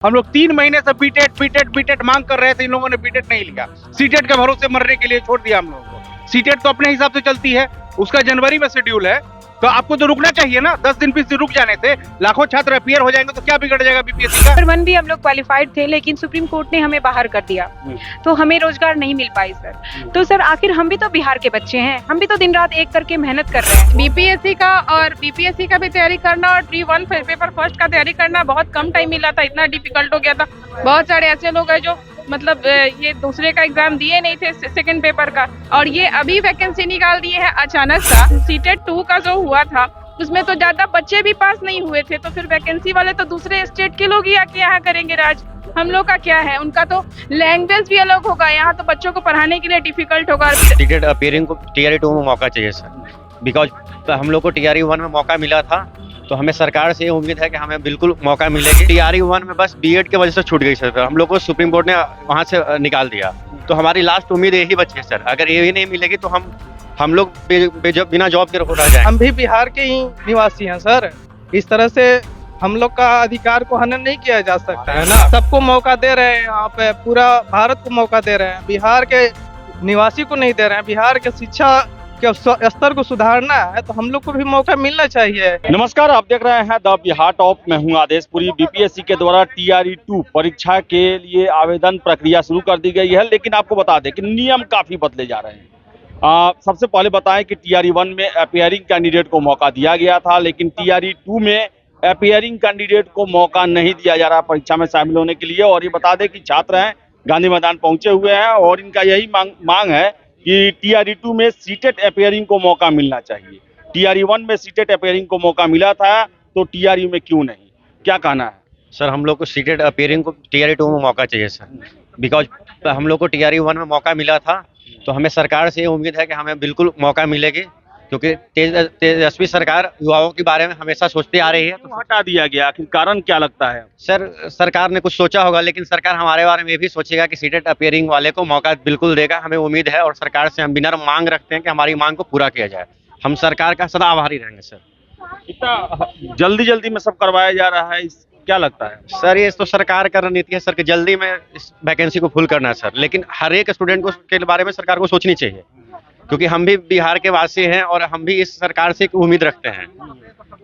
हम लोग 3 महीने से बीटेट बीटेट बीटेट मांग कर रहे थे, इन लोगों ने बीटेट नहीं लिया। सीटेट के भरोसे मरने के लिए छोड़ दिया हम लोगों को। सीटेट तो अपने हिसाब से चलती है, उसका जनवरी में शेड्यूल है, तो आपको तो रुकना चाहिए ना। 10 दिन 20 दिन रुक जाने से लाखों छात्र अपीयर हो जाएंगे तो क्या बिगड़ जाएगा बीपीएससी का। पेपर 1 भी हम लोग क्वालिफाइड थे, लेकिन सुप्रीम कोर्ट ने हमें बाहर कर दिया, तो हमें रोजगार नहीं मिल पाई सर। तो सर आखिर हम भी तो बिहार के बच्चे हैं, हम भी तो दिन रात एक करके मेहनत कर रहे हैं। बीपीएससी का और बीपीएससी का भी तैयारी करना और T1 पेपर फर्स्ट का तैयारी करना बहुत कम टाइम मिला था, इतना डिफिकल्ट हो गया था। बहुत सारे ऐसे लोग हैं जो मतलब ये दूसरे का एग्जाम दिए नहीं थे सेकंड पेपर का, और ये अभी वैकेंसी निकाल दिए हैं अचानक सा। सीटेट 2 का जो हुआ था उसमें तो ज्यादा बच्चे भी पास नहीं हुए थे, तो फिर वैकेंसी वाले तो दूसरे स्टेट के लोग ही आके यहाँ करेंगे राज। हम लोग का क्या है, उनका तो लैंग्वेज भी अलग होगा, यहाँ तो बच्चों को पढ़ाने के लिए डिफिकल्ट होगा। सीटेट अपीयरिंग को TRE 2 में मौका चाहिए सर, बिकॉज हम लोग को TRE 1 में मौका मिला था, तो हमें सरकार से ये उम्मीद है कि हमें बिल्कुल मौका मिलेगी। TRE 1 में बस बीएड की वजह से छूट गई सर, हम लोग को सुप्रीम कोर्ट ने वहाँ से निकाल दिया, तो हमारी लास्ट उम्मीद यही बची है सर। अगर ये नहीं मिलेगी तो हम लोग बिना जॉब के रह जाएंगे। हम भी बिहार के ही निवासी हैं सर, इस तरह से हम लोग का अधिकार को हनन नहीं किया जा सकता है ना। सबको मौका दे रहे हैं, यहाँ पे पूरा भारत को मौका दे रहे हैं, बिहार के निवासी को नहीं दे रहे हैं। बिहार के शिक्षा के स्तर को सुधारना है तो हम लोग को भी मौका मिलना चाहिए। नमस्कार, आप देख रहे हैं द बिहार टॉप। मैं हूं आदेशपुरी। बीपीएससी के द्वारा TRE 2 परीक्षा के लिए आवेदन प्रक्रिया शुरू कर दी गई है, लेकिन आपको बता दें कि नियम काफी बदले जा रहे हैं। सबसे पहले बताएं कि TRE 1 में अपीयरिंग कैंडिडेट को मौका दिया गया था, लेकिन TRE 2 में अपीयरिंग कैंडिडेट को मौका नहीं दिया जा रहा परीक्षा में शामिल होने के लिए। और ये बता दें कि छात्र हैं गांधी मैदान पहुंचे हुए हैं और इनका यही मांग है कि TRE 2 में सीटेट अपीयरिंग को मौका मिलना चाहिए। TRE 1 में सीटेट अपीयरिंग को मौका मिला था, तो TRE में क्यों नहीं, क्या कहना है सर? हम लोग को सीटेट अपीयरिंग को TRE 2 में मौका चाहिए सर, बिकॉज हम लोग को TRE 1 में मौका मिला था, तो हमें सरकार से ये उम्मीद है कि हमें बिल्कुल मौका मिलेगी, क्योंकि तेजस्वी सरकार युवाओं के बारे में हमेशा सोचती आ रही है। तो हटा दिया गया, आखिर कारण क्या लगता है? सर सरकार ने कुछ सोचा होगा, लेकिन सरकार हमारे बारे में ये भी सोचेगा कि सीटेट अपीयरिंग वाले को मौका बिल्कुल देगा, हमें उम्मीद है। और सरकार से हम बिना मांग रखते हैं कि हमारी मांग को पूरा किया जाए। हम सरकार का सदा आभारी रहेंगे सर। इतना जल्दी में सब करवाया जा रहा है, क्या लगता है सर? ये तो सरकार का रणनीति है सर कि जल्दी में इस वैकेंसी को फुल करना है सर, लेकिन हर एक स्टूडेंट को के बारे में सरकार को सोचनी चाहिए, क्योंकि हम भी बिहार के वासी हैं और हम भी इस सरकार से उम्मीद रखते हैं।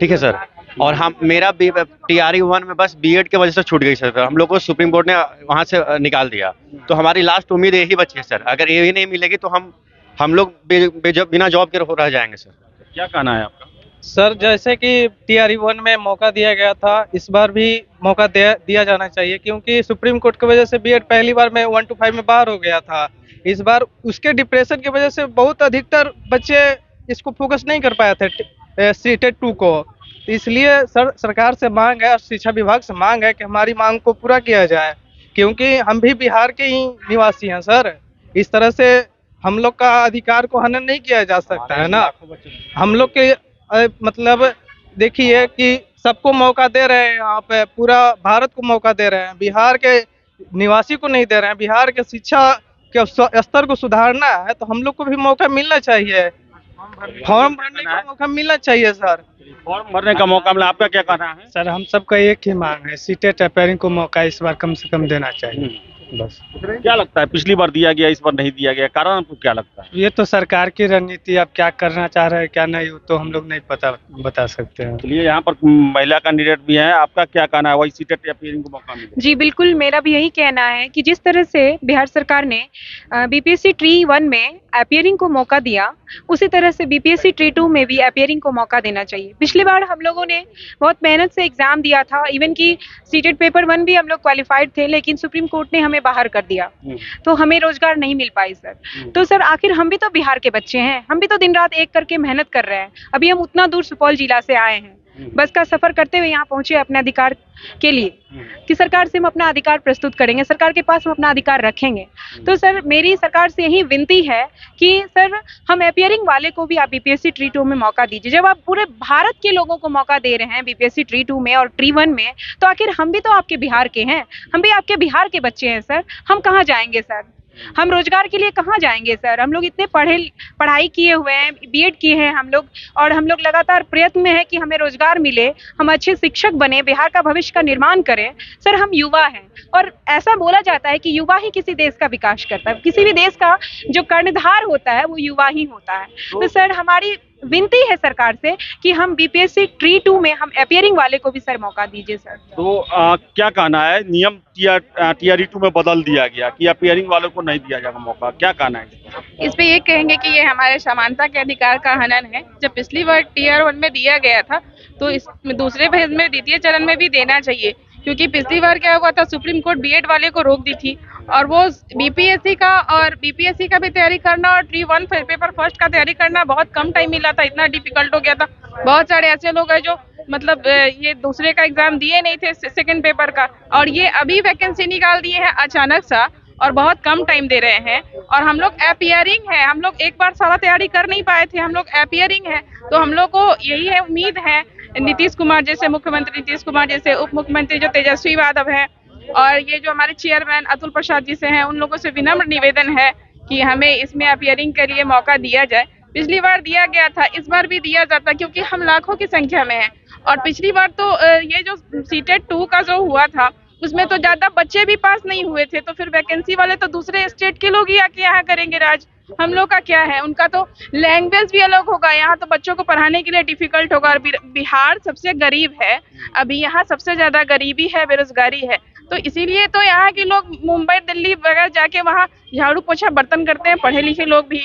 ठीक है सर। और मेरा TRE 1 में बस बीएड की वजह से छूट गई सर, हम लोग को सुप्रीम कोर्ट ने वहाँ से निकाल दिया, तो हमारी लास्ट उम्मीद यही बची है सर। अगर ये नहीं मिलेगी तो हम लोग बिना जॉब के रह जाएंगे सर। क्या कहना है आपका? सर जैसे कि TRE 1 में मौका दिया गया था, इस बार भी मौका दिया जाना चाहिए, क्योंकि सुप्रीम कोर्ट की वजह से बीएड पहली बार में 1 to 5 में बाहर हो गया था। इस बार उसके डिप्रेशन की वजह से बहुत अधिकतर बच्चे इसको फोकस नहीं कर पाए थे सीटेट 2 को, तो इसलिए सरकार से मांग है और शिक्षा विभाग से मांग है कि हमारी मांग को पूरा किया जाए, क्योंकि हम भी बिहार के ही निवासी हैं सर। इस तरह से हम लोग का अधिकार को हनन नहीं किया जा सकता है ना। हम लोग के मतलब देखिए कि सबको मौका दे रहे हैं, यहाँ पे पूरा भारत को मौका दे रहे हैं, बिहार के निवासी को नहीं दे रहे हैं। बिहार के शिक्षा के स्तर को सुधारना है तो हम लोग को भी मौका मिलना चाहिए, फॉर्म भरने का मौका मिलना चाहिए सर। फॉर्म भरने का मौका मिला, आपका क्या कहना है? सर हम सबका एक ही मांग है, सीटेट अपीयरिंग को मौका इस बार कम से कम देना चाहिए बस। क्या लगता है, पिछली बार दिया गया, इस बार नहीं दिया गया, कारण आपको क्या लगता है? ये तो सरकार की रणनीति, अब क्या करना चाह रहे हैं क्या नहीं तो हम लोग नहीं बता सकते हैं। चलिए, यहाँ पर महिला कैंडिडेट भी हैं, आपका क्या कहना है? वही सीटेट अपीयरिंग को मौका मिले? जी बिल्कुल, मेरा भी यही कहना है कि जिस तरह से बिहार सरकार ने बीपीएससी TRE 1 में अपीयरिंग को मौका दिया, उसी तरह से बीपीएससी TRE 2 में भी अपीयरिंग को मौका देना चाहिए। पिछली बार हम लोगों ने बहुत मेहनत से एग्जाम दिया था, इवन कि सीटेट पेपर 1 भी हम लोग क्वालिफाइड थे, लेकिन सुप्रीम कोर्ट ने हमें बाहर कर दिया, तो हमें रोजगार नहीं मिल पाई सर। तो सर आखिर हम भी तो बिहार के बच्चे हैं, हम भी तो दिन रात एक करके मेहनत कर रहे हैं। अभी हम उतना दूर सुपौल जिला से आए हैं, बस का सफर करते हुए यहाँ पहुंचे अपने अधिकार के लिए, कि सरकार से हम अपना अधिकार प्रस्तुत करेंगे, सरकार के पास हम अपना अधिकार रखेंगे। तो सर मेरी सरकार से यही विनती है कि सर हम अपीयरिंग वाले को भी आप बीपीएससी TRE 2 में मौका दीजिए। जब आप पूरे भारत के लोगों को मौका दे रहे हैं बीपीएससी TRE 2 में और TRE 1 में, तो आखिर हम भी तो आपके बिहार के हैं, हम भी आपके बिहार के बच्चे हैं सर, हम कहाँ जाएंगे सर? हम रोजगार के लिए कहाँ जाएंगे सर? हम लोग इतने पढ़ाई किए हुए हैं, बीएड किए हैं हम लोग, और हम लोग लगातार प्रयत्न में है कि हमें रोजगार मिले, हम अच्छे शिक्षक बने, बिहार का भविष्य का निर्माण करें। सर हम युवा हैं, और ऐसा बोला जाता है कि युवा ही किसी देश का विकास करता है, किसी भी देश का जो कर्णधार होता है वो युवा ही होता है। तो सर हमारी विनती है सरकार से कि हम बीपीएससी ट्री 2 में हम अपीयरिंग वाले को भी सर मौका दीजिए सर। तो क्या कहना है, नियम टीआरई 2 में बदल दिया गया कि अपीयरिंग वालों को नहीं दिया जाएगा मौका, क्या कहना है? इस पे ये कहेंगे कि ये हमारे समानता के अधिकार का हनन है। जब पिछली बार टीआर 1 में दिया गया था तो इस दूसरे फेज में द्वितीय चरण में भी देना चाहिए, क्योंकि पिछली बार क्या हुआ था, सुप्रीम कोर्ट बीएड वाले को रोक दी थी, और वो बीपीएससी का भी तैयारी करना और ट्री 1 पेपर फर्स्ट का तैयारी करना बहुत कम टाइम मिला था, इतना डिफिकल्ट हो गया था। बहुत सारे ऐसे लोग हैं जो मतलब ये दूसरे का एग्जाम दिए नहीं थे सेकंड पेपर का, और ये अभी वैकेंसी निकाल दिए हैं अचानक सा, और बहुत कम टाइम दे रहे हैं। और हम लोग अपीयरिंग है, हम लोग एक बार सारा तैयारी कर नहीं पाए थे, हम लोग अपीयरिंग है, तो हम लोग को यही है, उम्मीद है नीतीश कुमार जैसे मुख्यमंत्री, नीतीश कुमार जैसे उप मुख्यमंत्री जो तेजस्वी यादव है, और ये जो हमारे चेयरमैन अतुल प्रसाद जी से हैं, उन लोगों से विनम्र निवेदन है कि हमें इसमें अपीयरिंग के लिए मौका दिया जाए। पिछली बार दिया गया था, इस बार भी दिया जाता, क्योंकि हम लाखों की संख्या में हैं। और पिछली बार तो ये जो सीटेट 2 का जो हुआ था उसमें तो ज्यादा बच्चे भी पास नहीं हुए थे, तो फिर वैकेंसी वाले तो दूसरे स्टेट के लोग ही आके यहाँ करेंगे राज। हम लोग का क्या है, उनका तो लैंग्वेज भी अलग होगा, यहाँ तो बच्चों को पढ़ाने के लिए डिफिकल्ट होगा। और बिहार सबसे गरीब है, अभी यहाँ सबसे ज्यादा गरीबी है, बेरोजगारी है, तो इसीलिए तो यहाँ के लोग मुंबई दिल्ली वगैरह जाके वहाँ झाड़ू पोछा बर्तन करते हैं, पढ़े लिखे लोग भी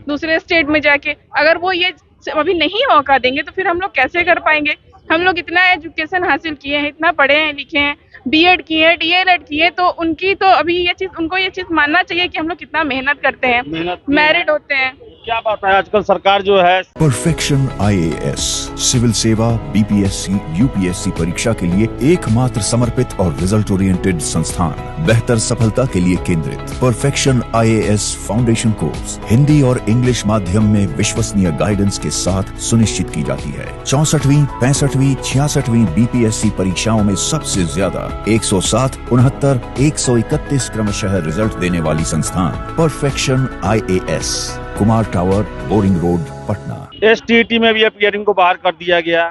दूसरे स्टेट में जाके। अगर वो ये अभी नहीं मौका देंगे तो फिर हम लोग कैसे कर पाएंगे? हम लोग इतना एजुकेशन हासिल किए हैं, इतना पढ़े हैं लिखे हैं, बीएड किए हैं, डीएलएड किए, तो उनकी तो अभी ये चीज, उनको ये चीज मानना चाहिए कि हम लोग कितना मेहनत करते हैं, मेरिट होते हैं। क्या बात है, आजकल सरकार जो है परफेक्शन आईएएस सिविल सेवा बीपीएससी यूपीएससी परीक्षा के लिए एकमात्र समर्पित और रिजल्ट ओरिएंटेड संस्थान, बेहतर सफलता के लिए केंद्रित। Perfection IAS foundation course Hindi और इंग्लिश माध्यम में विश्वसनीय गाइडेंस के साथ सुनिश्चित की जाती है। 64वीं, 65वीं, 66वीं बीपीएससी परीक्षाओं में सबसे ज्यादा 107, 69, 131 क्रमशः रिजल्ट देने वाली संस्थान perfection IAS, Kumar tower, boring road, Patna. STET में भी अपीयरिंग को बाहर कर दिया गया,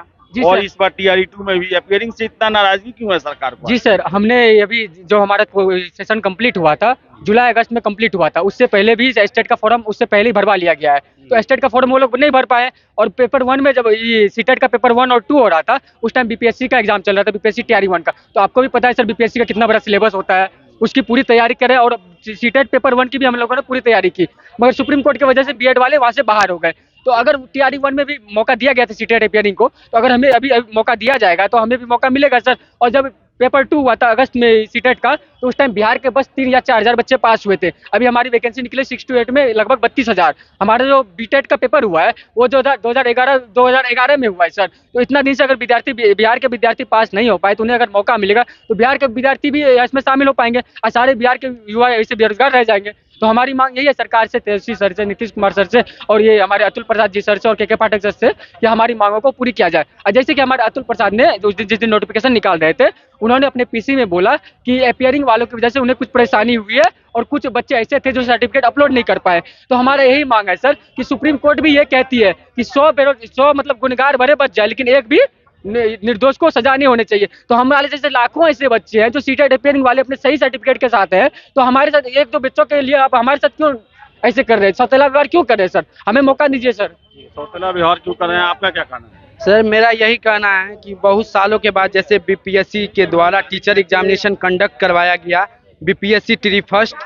और इस बार टीआरई 2 में भी अपीयरिंग से इतना नाराजगी क्यों है सरकार को? जी सर, हमने अभी जो हमारा सेशन कंप्लीट हुआ था, जुलाई अगस्त में कंप्लीट हुआ था, उससे पहले भी स्टेट का फॉर्म उससे पहले ही भरवा लिया गया है। तो स्टेट का फॉर्म वो लोग नहीं भर पाए, और पेपर 1 में जब ये सीटेट का पेपर 1 और 2 हो रहा था, उस टाइम बीपीएससी का एग्जाम चल रहा था, बीपीएससी टीआरई 1 का। तो आपको भी पता है सर बीपीएससी का कितना बड़ा सिलेबस होता है, उसकी पूरी तैयारी करें, और सीटेट पेपर 1 की भी हम लोगों ने पूरी तैयारी की, मगर सुप्रीम कोर्ट की वजह से बीएड वाले वहां से बाहर हो गए। तो अगर टीआरई 1 में भी मौका दिया गया था सीटेट अपीयरिंग को, तो अगर हमें अभी मौका दिया जाएगा तो हमें भी मौका मिलेगा सर। और जब पेपर 2 हुआ था अगस्त में सीटेट का, तो उस टाइम बिहार के बस 3 या 4 हजार बच्चे पास हुए थे। अभी हमारी वैकेंसी निकले 6 to 8 में लगभग 32,000। हमारा जो बीटेट का पेपर हुआ है वो 2011 में हुआ है सर। तो इतना दिन से अगर बिहार के विद्यार्थी पास नहीं हो पाए, तो उन्हें अगर मौका मिलेगा तो बिहार के विद्यार्थी भी इसमें शामिल हो पाएंगे, और सारे बिहार के युवा ऐसे बेरोजगार रह जाएंगे। तो हमारी मांग यही है सरकार से, तेजस्वी सर से, नीतीश कुमार सर से, और ये हमारे अतुल प्रसाद जी सर से और के पाठक सर से, कि हमारी मांगों को पूरी किया जाए। और जैसे कि हमारे अतुल प्रसाद ने जिस दिन नोटिफिकेशन निकाल रहे थे, उन्होंने अपने पीसी में बोला कि अपीयरिंग वालों की वजह से उन्हें कुछ परेशानी हुई है, और कुछ बच्चे ऐसे थे जो सर्टिफिकेट अपलोड नहीं कर पाए। तो हमारा यही मांग है सर कि सुप्रीम कोर्ट भी ये कहती है कि 100 मतलब गुनहगार भरे बच जाए, लेकिन एक भी निर्दोष को सजा नहीं होनी चाहिए। तो हमारे जैसे लाखों ऐसे बच्चे हैं जो सीटेट अपीयरिंग वाले अपने सही सर्टिफिकेट के साथ हैं, तो हमारे साथ 1-2 बच्चों के लिए आप हमारे साथ क्यों ऐसे कर रहे हैं? सौतेला व्यवहार क्यों कर रहे हैं सर? हमें मौका दीजिए सर। सौतेला व्यवहार क्यों कर रहे हैं, आपका क्या कहना है? सर मेरा यही कहना है कि बहुत सालों के बाद जैसे बीपीएससी के द्वारा टीचर एग्जामिनेशन कंडक्ट करवाया गया, बीपीएससी ट्री फर्स्ट,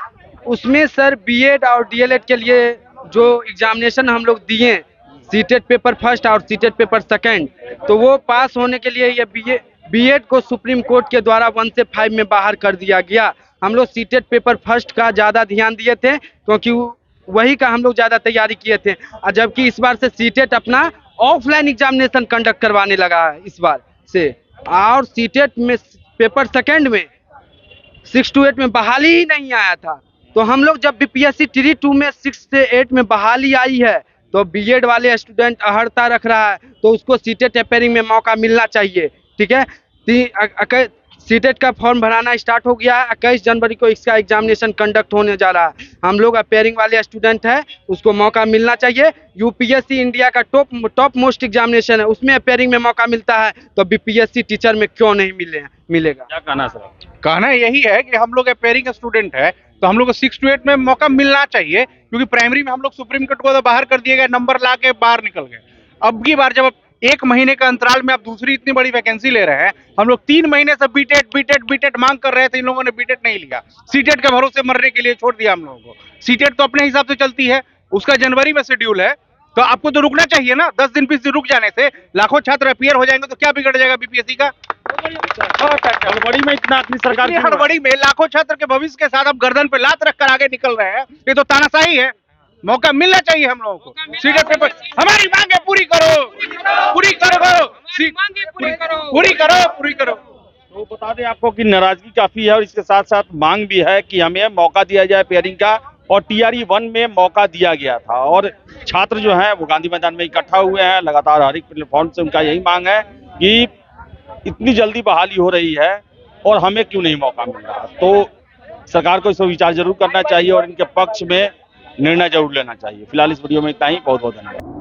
उसमें सर बीएड और डीएलएड के लिए जो एग्जामिनेशन हम लोग दिए, सीटेट पेपर फर्स्ट और सीटेट पेपर सेकंड, तो वो पास होने के लिए ये बीएड को सुप्रीम कोर्ट के द्वारा 1 से 5 में बाहर कर दिया गया। हम लोग सीटेट पेपर फर्स्ट का ज़्यादा ध्यान दिए थे, क्योंकि वही का हम लोग ज़्यादा तैयारी किए थे, और जबकि इस बार से सीटेट अपना ऑफलाइन एग्जामिनेशन कंडक्ट करवाने लगा है इस बार से। और सीटेट में पेपर सेकंड में 6 to 8 में बहाली ही नहीं आया था, तो हम लोग जब बीपीएससी ट्री 2 में 6 से 8 में बहाली आई है, तो बीएड वाले स्टूडेंट अहर्ता रख रहा है, तो उसको सीटेट अपीयरिंग में मौका मिलना चाहिए। ठीक है, सीटेट का फॉर्म भराना स्टार्ट हो गया है। 21 जनवरी को इसका एग्जामिनेशन कंडक्ट होने जा रहा है। हम लोग अपेयरिंग वाले स्टूडेंट हैं, उसको मौका मिलना चाहिए। यूपीएससी इंडिया का टॉप मोस्ट एग्जामिनेशन है, उसमें अपेयरिंग में मौका मिलता है, तो बीपीएससी टीचर में क्यों नहीं मिलेगा? क्या कहना सर? कहना यही है कि हम लोग अपेयरिंग स्टूडेंट है, तो हम लोग को 6 to 8 में मौका मिलना चाहिए, क्योंकि प्राइमरी में हम लोग सुप्रीम कोर्ट को तो बाहर कर दिए गए, नंबर ला के बाहर निकल गए। अब की बार जब 1 महीने का अंतराल में आप दूसरी इतनी बड़ी वैकेंसी ले रहे हैं, हम लोग 3 महीने से बीटेट मांग कर रहे थे, इन लोगों ने बीटेट नहीं लिया, सीटेट के भरोसे मरने के लिए छोड़ दिया हम लोगों को। सीटेट तो अपने हिसाब से चलती है, उसका जनवरी में शेड्यूल है, तो आपको तो रुकना चाहिए ना। 10 दिन 20 दिन रुक जाने से लाखों छात्र अपीयर हो जाएंगे, तो क्या बिगड़ जाएगा बीपीएससी का? हड़बड़ी में इतना अपनी सरकार इतनी हड़बड़ी में लाखों छात्र के भविष्य के साथ आप गर्दन पे लात रखकर आगे निकल रहे हैं, ये तो तानाशाही है। मौका मिलना चाहिए हम लोगों को। सीटेट पेपर हमारी मांगे पूरी करो, पूरी करो। तो बता दें आपको कि नाराजगी काफी है और इसके साथ साथ मांग भी है कि हमें मौका दिया जाए पेयरिंग का, और टीआरई 1 में मौका दिया गया था और छात्र जो हैं वो गांधी मैदान में इकट्ठा हुए हैं। लगातार हर एक प्लेटफॉर्म से उनका यही मांग है कि इतनी जल्दी बहाली हो रही है और हमें क्यों नहीं मौका मिल रहा। तो सरकार को इस पर विचार जरूर करना चाहिए और इनके पक्ष में निर्णय जरूर लेना चाहिए। फिलहाल इस वीडियो में इतना ही। बहुत बहुत धन्यवाद।